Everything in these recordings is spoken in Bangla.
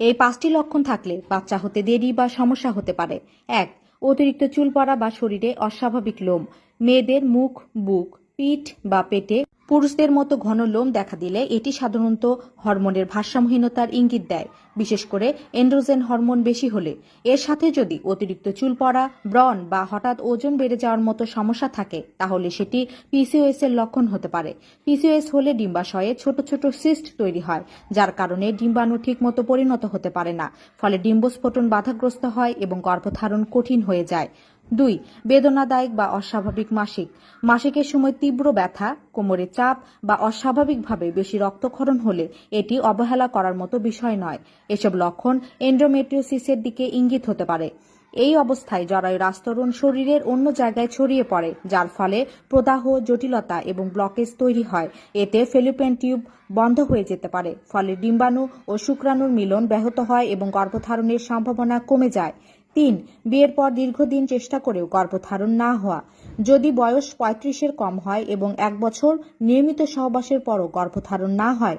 এই 5টি লক্ষণ থাকলে বাচ্চা হতে দেরি বা সমস্যা হতে পারে। 1. অতিরিক্ত চুল পড়া বা শরীরে অস্বাভাবিক লোম। মেয়েদের মুখ, বুক, পিঠ বা পেটে পুরুষদের মতো ঘন লোম দেখা দিলে এটি সাধারণত হরমোনের ভারসাম্যহীনতার ইঙ্গিত দেয়, বিশেষ করে এন্ড্রোজেন হরমোন বেশি হলে। এর সাথে যদি অতিরিক্ত চুল পড়া, ব্রণ বা হঠাৎ ওজন বেড়ে যাওয়ার মতো সমস্যা থাকে তাহলে সেটি পিসিওএস এর লক্ষণ হতে পারে। পিসিওএস হলে ডিম্বাশয়ে ছোট ছোট সিস্ট তৈরি হয়, যার কারণে ডিম্বাণু ঠিকমতো পরিণত হতে পারে না, ফলে ডিম্বস্ফোটন বাধাগ্রস্ত হয় এবং গর্ভধারণ কঠিন হয়ে যায়। 2. বেদনাদায়ক বা অস্বাভাবিক মাসিক। মাসিকের সময় তীব্র ব্যথা, কোমরে চাপ বা অস্বাভাবিকভাবে বেশি রক্তক্ষরণ হলে এটি অবহেলা করার মতো বিষয় নয়। এসব লক্ষণ এন্ডোমেট্রিওসিসের দিকে ইঙ্গিত হতে পারে। এই অবস্থায় জরায়ুর আস্তরণ শরীরের অন্য জায়গায় ছড়িয়ে পড়ে, যার ফলে প্রদাহ, জটিলতা এবং ব্লকেজ তৈরি হয়। এতে ফেলোপিয়ান টিউব বন্ধ হয়ে যেতে পারে, ফলে ডিম্বাণু ও শুক্রাণুর মিলন ব্যাহত হয় এবং গর্ভধারণের সম্ভাবনা কমে যায়। 3. বিয়ের পর দীর্ঘদিন চেষ্টা করেও গর্ভধারণ না হওয়া। যদি বয়স 35-এর কম হয় এবং 1 বছর নিয়মিত সহবাসের পরও গর্ভধারণ না হয়,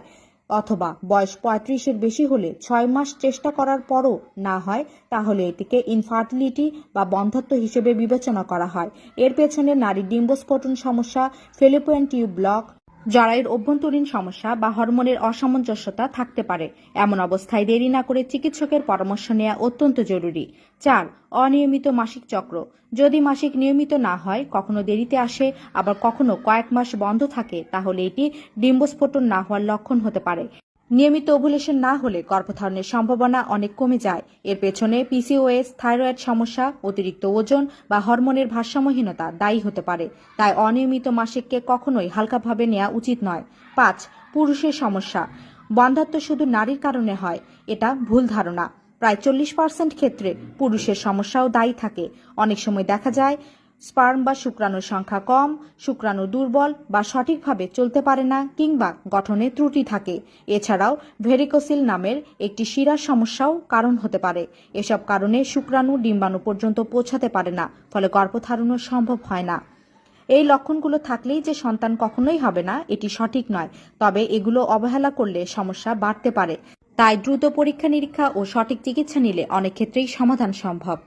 অথবা বয়স 35-এর বেশি হলে 6 মাস চেষ্টা করার পরও না হয়, তাহলে এটিকে ইনফার্টিলিটি বা বন্ধ্যাত্ব হিসেবে বিবেচনা করা হয়। এর পেছনে নারীর ডিম্বস্ফোটন সমস্যা, ফেলোপিয়ান টিউব ব্লক, জরায়ুর অভ্যন্তরীণ সমস্যা বা হরমোনের অসামঞ্জস্যতা থাকতে পারে। এমন অবস্থায় দেরি না করে চিকিৎসকের পরামর্শ নেওয়া অত্যন্ত জরুরি। 4. অনিয়মিত মাসিক চক্র। যদি মাসিক নিয়মিত না হয়, কখনো দেরিতে আসে, আবার কখনো কয়েক মাস বন্ধ থাকে, তাহলে এটি ডিম্বস্ফোটন না হওয়ার লক্ষণ হতে পারে। নিয়মিত ওভুলেশন না হলে গর্ভধারণের সম্ভাবনা অনেক কমে যায়। এর পেছনে পিসিওএস, থাইরয়েড সমস্যা, অতিরিক্ত ওজন বা হরমোনের ভারসাম্যহীনতা দায়ী হতে পারে। তাই অনিয়মিত মাসিককে কখনোই হালকাভাবে নেওয়া উচিত নয়। 5. পুরুষের সমস্যা। বন্ধ্যাত্ব শুধু নারীর কারণে হয়, এটা ভুল ধারণা। প্রায় 40% ক্ষেত্রে পুরুষের সমস্যাও দায়ী থাকে। অনেক সময় দেখা যায় স্পার্ম বা শুক্রাণুর সংখ্যা কম, শুক্রাণু দুর্বল বা সঠিকভাবে চলতে পারে না, কিংবা গঠনে ত্রুটি থাকে। এছাড়াও ভেরিকোসিল নামের একটি শিরার সমস্যাও কারণ হতে পারে। এসব কারণে শুক্রাণু ডিম্বাণু পর্যন্ত পৌঁছাতে পারে না, ফলে গর্ভধারণও সম্ভব হয় না। এই লক্ষণগুলো থাকলেই যে সন্তান কখনোই হবে না, এটি সঠিক নয়। তবে এগুলো অবহেলা করলে সমস্যা বাড়তে পারে। তাই দ্রুত পরীক্ষা নিরীক্ষা ও সঠিক চিকিৎসা নিলে অনেক ক্ষেত্রেই সমাধান সম্ভব।